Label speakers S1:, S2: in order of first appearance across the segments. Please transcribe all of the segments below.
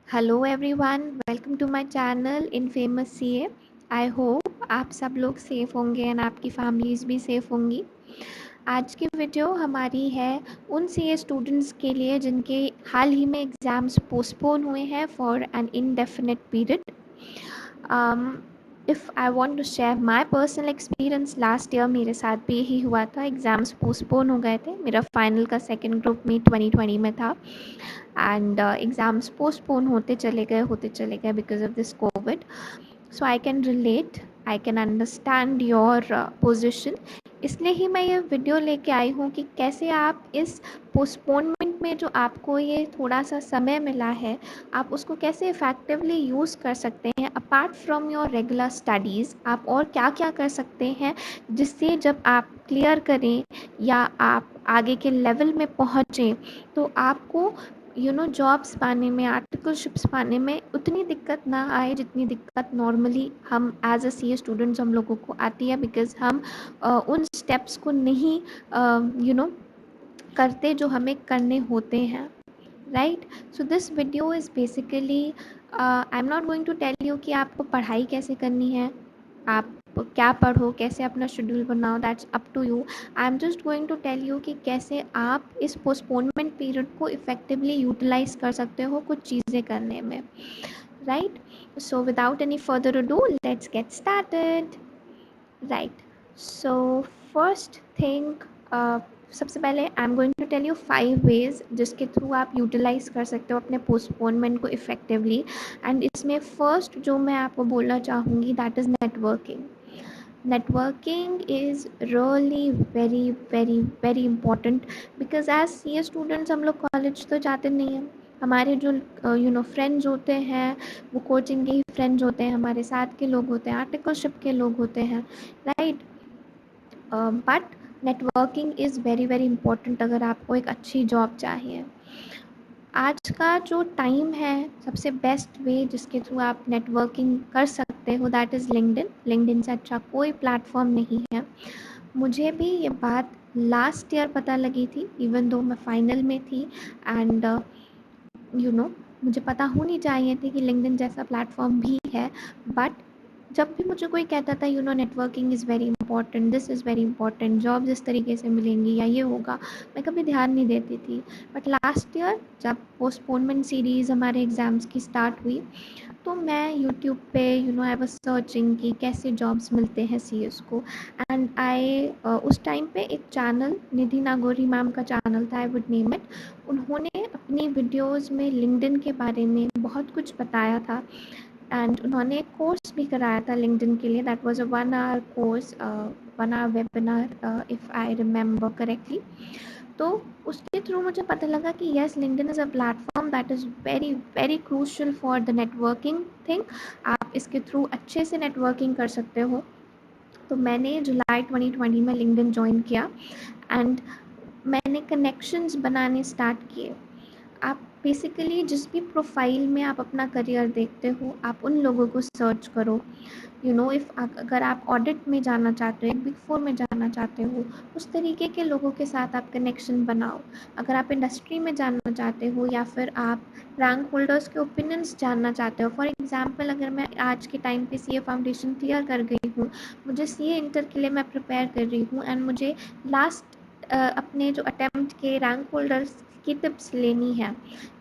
S1: Hello everyone, welcome to my channel infamous CA. I hope आप सब लोग safe होंगे एंड आपकी फैमिलीज़ भी सेफ़ होंगी। आज की वीडियो हमारी है उन सीए स्टूडेंट्स के लिए जिनके हाल ही में एग्ज़ाम्स पोस्टपोन हुए हैं for an indefinite period. If I want to share my personal experience, last year मेरे साथ भी यही हुआ था। एग्ज़ाम्स पोस्टपोन हो गए थे। मेरा फाइनल का सेकंड ग्रुप में 2020 में था एंड एग्ज़ाम्स पोस्टपोन होते चले गए because of this Covid. So I can relate, I can understand your position. इसलिए ही मैं ये वीडियो लेके आई हूँ कि कैसे आप इस पोस्टपोनमेंट में जो आपको ये थोड़ा सा समय मिला है, आप उसको कैसे इफ़ेक्टिवली यूज़ कर सकते हैं। Apart from your regular studies आप और क्या क्या कर सकते हैं जिससे जब आप क्लियर करें या आप आगे के लेवल में पहुँचें तो आपको जॉब्स पाने में, आर्टिकलशिप्स पाने में उतनी दिक्कत ना आए जितनी दिक्कत नॉर्मली हम एज अ सीए स्टूडेंट्स हम लोगों को आती है, बिकॉज हम उन स्टेप्स को नहीं करते जो हमें करने होते हैं, right. So this video is basically, I am not going to tell you कि आपको पढ़ाई कैसे करनी है, आप क्या पढ़ो, कैसे अपना शेड्यूल बनाओ, that's up to you. I am just going to tell you कि कैसे आप इस पोस्टपोनमेंट पीरियड को इफ़ेक्टिवली यूटिलाइज कर सकते हो कुछ चीज़ें करने में, right. So without any further ado let's get started, right. So first thing, सबसे पहले I am going to tell you 5 ways जिसके थ्रू आप यूटिलाइज़ कर सकते हो अपने पोस्टपोनमेंट को इफ़ेक्टिवली। एंड इसमें फ़र्स्ट जो मैं आपको बोलना चाहूँगी that is networking. Networking is really very very very important because as CA students हम लोग कॉलेज तो जाते नहीं हैं। हमारे जो फ्रेंड्स होते हैं वो कोचिंग के ही फ्रेंड्स होते हैं, हमारे साथ के लोग होते हैं, आर्टिकलशिप के लोग होते हैं, right. But networking is very very important अगर आपको एक अच्छी जॉब चाहिए। आज का जो टाइम है, सबसे बेस्ट वे जिसके थ्रू आप नेटवर्किंग कर सकते हो दैट इज़ लिंक्डइन। लिंक्डइन से अच्छा कोई प्लेटफॉर्म नहीं है। मुझे भी ये बात लास्ट ईयर पता लगी थी, इवन दो मैं फाइनल में थी एंड मुझे पता होनी चाहिए थी कि लिंक्डइन जैसा प्लेटफॉर्म भी है। बट जब भी मुझे कोई कहता था networking is very important, this is very important, jobs इस तरीके से मिलेंगी या ये होगा, मैं कभी ध्यान नहीं देती थी। बट लास्ट ईयर जब पोस्टपोनमेंट सीरीज़ हमारे एग्ज़ाम्स की स्टार्ट हुई तो मैं यूट्यूब पे आई वाज सर्चिंग कि कैसे जॉब्स मिलते हैं सीएस को। एंड आई उस टाइम पे एक चैनल, निधि नागोरी मैम का चैनल था, आई वुड नेम इट। उन्होंने अपनी वीडियोस में लिंक्डइन के बारे में बहुत कुछ बताया था एंड उन्होंने एक कोर्स भी कराया था लिंक्डइन के लिए। That was a 1 hour course, 1 hour webinar, if I remember correctly. तो उसके थ्रू मुझे पता लगा कि yes, LinkedIn is a platform that is very very crucial for the networking thing. आप इसके थ्रू अच्छे से नेटवर्किंग कर सकते हो। तो मैंने जुलाई 2020 में लिंक्डइन ज्वाइन किया एंड मैंने कनेक्शंस बनाने स्टार्ट किए। आप बेसिकली जिस भी प्रोफाइल में आप अपना करियर देखते हो, आप उन लोगों को सर्च करो। इफ़ अगर आप ऑडिट में जाना चाहते हो, एक बिग फोर में जाना चाहते हो, उस तरीके के लोगों के साथ आप कनेक्शन बनाओ। अगर आप इंडस्ट्री में जानना चाहते हो या फिर आप रैंक होल्डर्स के ओपिनियंस जानना चाहते हो, फॉर एग्जांपल अगर मैं आज के टाइम पे सीए फाउंडेशन क्लियर कर गई हूँ, मुझे सीए इंटर के लिए मैं प्रिपेयर कर रही हूँ एंड मुझे लास्ट अपने जो अटेम्प्ट के रैंक होल्डर्स की टिप्स लेनी है,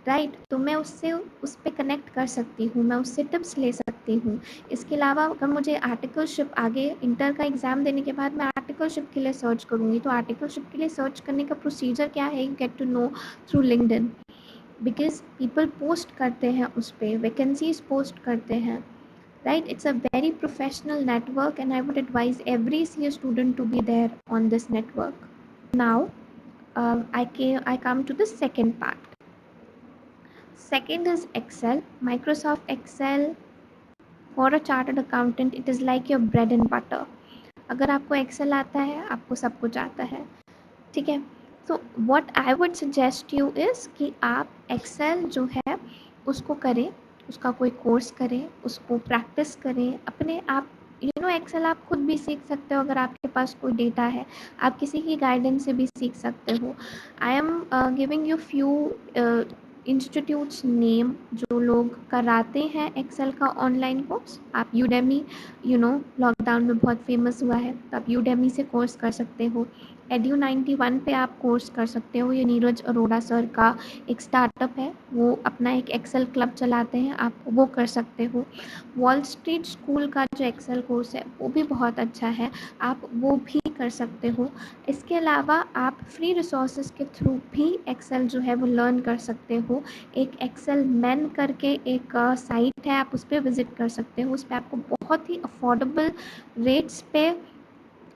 S1: राइट। तो मैं उससे उस पर कनेक्ट कर सकती हूँ, मैं उससे टिप्स ले सकती हूँ। इसके अलावा अगर मुझे आर्टिकलशिप, आगे इंटर का एग्ज़ाम देने के बाद मैं आर्टिकलशिप के लिए सर्च करूँगी, तो आर्टिकलशिप के लिए सर्च करने का प्रोसीजर क्या है, you get to know through LinkedIn, because people post करते हैं उस पर, वैकेंसीज पोस्ट करते हैं, right? It's a very professional network and I would advise every CA student to be there on this network. Now I come to the second part. Second is Excel. Microsoft Excel for a chartered accountant, it is like your bread and butter. अगर आपको Excel आता है, आपको सब कुछ आता है, ठीक है। तो what I would suggest you is कि आप एक्सेल जो है उसको करें, उसका कोई कोर्स करें, उसको प्रैक्टिस करें अपने आप। एक्सेल आप खुद भी सीख सकते हो अगर आपके पास कोई डेटा है, आप किसी की गाइडेंस से भी सीख सकते हो। I am giving you few institutes name जो लोग कराते हैं एक्सेल का ऑनलाइन कोर्स, आप यूडेमी लॉकडाउन में बहुत फेमस हुआ है, तो आप यूडेमी से कोर्स कर सकते हो। Edu91 पे आप कोर्स कर सकते हो, ये नीरज अरोड़ा सर का एक स्टार्टअप है, वो अपना एक एक्सेल क्लब चलाते हैं, आप वो कर सकते हो। वॉल स्ट्रीट स्कूल का जो एक्सेल कोर्स है वो भी बहुत अच्छा है, आप वो भी कर सकते हो। इसके अलावा आप फ्री रिसोर्सेज के थ्रू भी एक्सेल जो है वो लर्न कर सकते हो। एक एक्सेल मैन करके एक साइट है, आप उस पर विज़िट कर सकते हो, उस पर आपको बहुत ही अफोर्डेबल रेट्स पे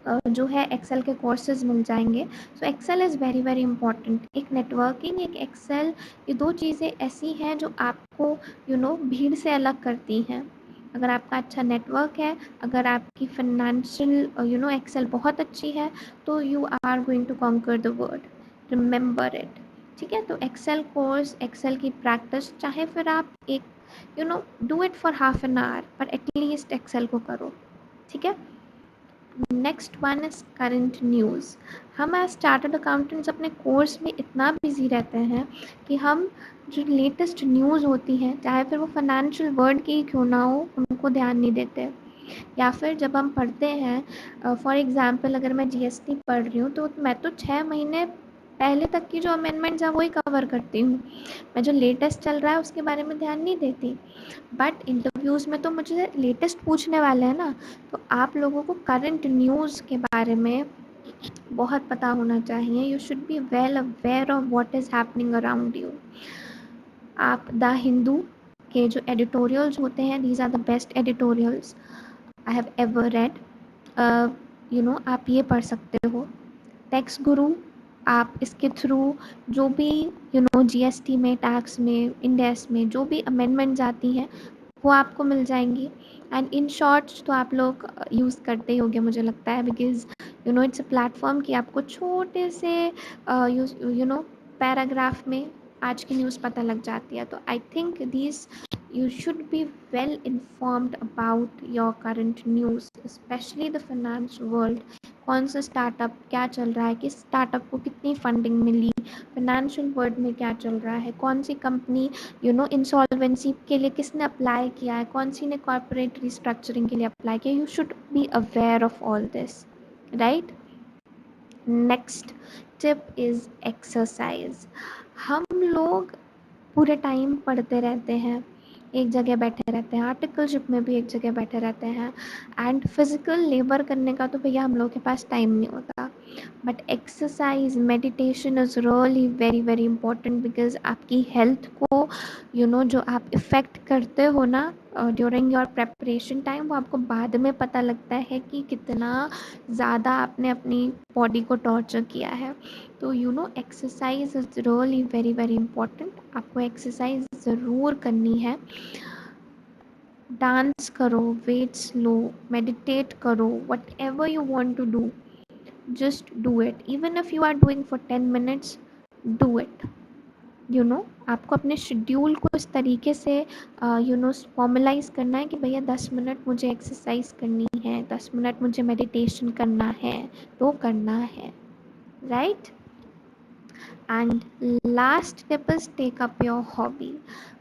S1: जो है एक्सेल के कोर्सेज मिल जाएंगे। So Excel is very very important. एक नेटवर्किंग, एक एक्सेल, ये दो चीज़ें ऐसी हैं जो आपको भीड़ से अलग करती हैं। अगर आपका अच्छा नेटवर्क है, अगर आपकी फाइनेंशियल एक्सेल बहुत अच्छी है, तो you are going to conquer the world, remember it. ठीक है, तो एक्सेल कोर्स, एक्सेल की प्रैक्टिस, चाहे फिर आप एक do it for half an hour, पर एटलीस्ट एक्सेल को करो। ठीक है। Next one is current news. हम एज चार्टर्ड अकाउंटेंट्स अपने कोर्स में इतना बिजी रहते हैं कि हम जो लेटेस्ट न्यूज़ होती हैं, चाहे फिर वो फाइनेंशियल वर्ल्ड की क्यों ना हो, उनको ध्यान नहीं देते। या फिर जब हम पढ़ते हैं, फॉर एग्ज़ाम्पल अगर मैं जीएसटी पढ़ रही हूँ, तो मैं तो 6 महीने पहले तक की जो अमेंडमेंट्स हैं वही कवर करती हूँ, मैं जो लेटेस्ट चल रहा है उसके बारे में ध्यान नहीं देती। बट इंटरव्यूज़ में तो मुझे लेटेस्ट पूछने वाले हैं ना, तो आप लोगों को करंट न्यूज़ के बारे में बहुत पता होना चाहिए। You should be well aware of what is happening around you. आप द हिंदू के जो एडिटोरियल्स होते हैं, these are the best editorials I have ever read. आप ये पढ़ सकते हो। टैक्स गुरु, आप इसके थ्रू जो भी जीएसटी में, टैक्स में, इंडेस में जो भी अमेंडमेंट्स आती हैं वो आपको मिल जाएंगी। एंड इन शॉर्ट्स तो आप लोग यूज़ करते ही होंगे मुझे लगता है, बिकॉज इट्स अ प्लेटफॉर्म कि आपको छोटे से पैराग्राफ में आज की न्यूज़ पता लग जाती है। तो I think this you should be well informed about your current news, especially the finance world। कौन सा स्टार्टअप क्या चल रहा है, किस स्टार्टअप को कितनी फंडिंग मिली, फाइनेंशियल वर्ल्ड में क्या चल रहा है, कौन सी कंपनी इंसॉल्वेंसी के लिए किसने अप्लाई किया है, कौन सी ने कॉर्पोरेट रिस्ट्रक्चरिंग के लिए अप्लाई किया। You should be aware of all this, right. Next tip is exercise. हम लोग पूरे टाइम पढ़ते रहते हैं, एक जगह बैठे रहते हैं, आर्टिकलशिप में भी एक जगह बैठे रहते हैं, एंड फिज़िकल लेबर करने का तो भैया हम लोग के पास टाइम नहीं होता। But exercise, meditation is really very very important, because आपकी हेल्थ को जो आप इफ़ेक्ट करते हो ना ड्यूरिंग योर प्रेपरेशन टाइम, वो आपको बाद में पता लगता है कि कितना ज़्यादा आपने अपनी बॉडी को टॉर्चर किया है। तो exercise is really very very important, आपको एक्सरसाइज ज़रूर करनी है। डांस करो, वेट्स लो, मेडिटेट करो, whatever you want to do, just do it. Even if you are doing for 10 minutes, do it. आपको अपने शेड्यूल को इस तरीके से फॉर्मलाइज करना है कि भैया 10 मिनट मुझे एक्सरसाइज करनी है, 10 मिनट मुझे मेडिटेशन करना है, तो करना है, right. And last tip is take up your hobby.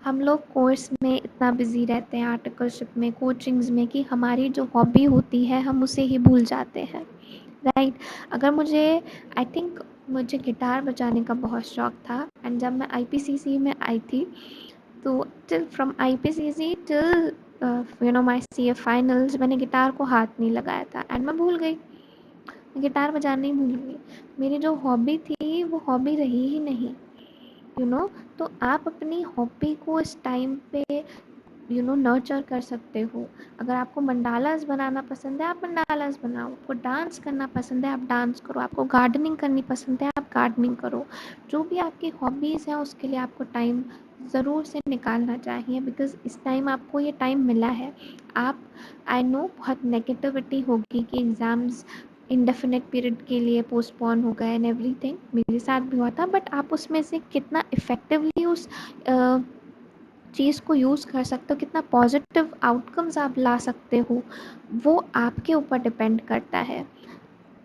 S1: हम लोग कोर्स में इतना बिजी रहते हैं, आर्टिकलशिप में, कोचिंग्स में, कि हमारी जो हॉबी होती है हम उसे ही भूल जाते हैं, राइट। अगर मुझे आई थिंक मुझे गिटार बजाने का बहुत शौक़ था, एंड जब मैं आईपीसीसी में आई थी, तो till from IPCC till my CA finals मैंने गिटार को हाथ नहीं लगाया था, एंड मैं भूल गई, गिटार बजाना ही भूल गई। मेरी जो हॉबी थी वो हॉबी रही ही नहीं, तो आप अपनी हॉबी को इस टाइम पे नर्चर कर सकते हो। अगर आपको मंडालास बनाना पसंद है, आप मंडालास बनाओ। आपको डांस करना पसंद है, आप डांस करो। आपको गार्डनिंग करनी पसंद है, आप गार्डनिंग करो। जो भी आपकी हॉबीज़ हैं उसके लिए आपको टाइम ज़रूर से निकालना चाहिए, बिकॉज़ इस टाइम आपको ये टाइम मिला है। आप आई नो बहुत नेगेटिविटी होगी कि एग्ज़ाम्स इंडेफिनिट पीरियड के लिए पोस्टपोन हो गए एंड एवरीथिंग, मेरे साथ भी हुआ था, बट आप उसमें से कितना इफ़ेक्टिवली उस चीज़ को यूज़ कर सकते हो, कितना पॉजिटिव आउटकम्स आप ला सकते हो, वो आपके ऊपर डिपेंड करता है।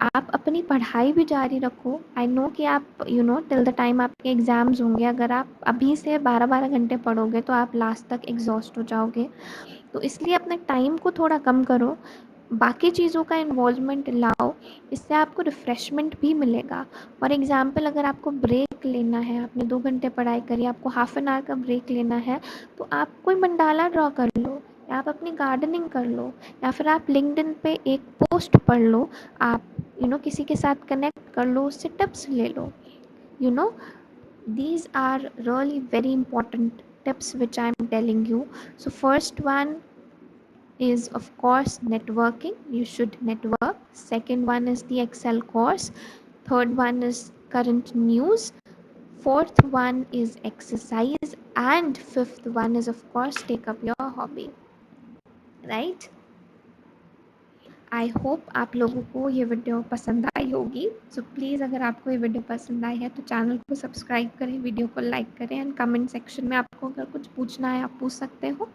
S1: आप अपनी पढ़ाई भी जारी रखो। आई नो कि आप टिल द टाइम आपके एग्ज़ाम्स होंगे, अगर आप अभी से 12-12 घंटे पढ़ोगे तो आप लास्ट तक एग्ज़ॉस्ट हो जाओगे। तो इसलिए अपने टाइम को थोड़ा कम करो, बाकी चीज़ों का इन्वॉल्वमेंट लाओ, इससे आपको रिफ़्रेशमेंट भी मिलेगा। फॉर एग्ज़ाम्पल अगर आपको ब्रेक लेना है, आपने 2 घंटे पढ़ाई करी, आपको हाफ़ एन आवर का ब्रेक लेना है, तो आप कोई मंडाला ड्रॉ कर लो, या आप अपनी गार्डनिंग कर लो, या फिर आप लिंक्डइन पे एक पोस्ट पढ़ लो, आप किसी के साथ कनेक्ट कर लो, उससे टिप्स ले लो। You know these are really very important tips which I am telling you. So first one is of course networking. You should network. Second one is the Excel course. Third one is current news. Fourth one is exercise. And fifth one is of course take up your hobby. Right? I hope आप लोगों को ये video पसंद आई होगी। So please अगर आपको ये video पसंद आई है तो चैनल को सब्सक्राइब करें, वीडियो को लाइक करें, एंड कमेंट सेक्शन में आपको अगर कुछ पूछना है आप पूछ सकते हो।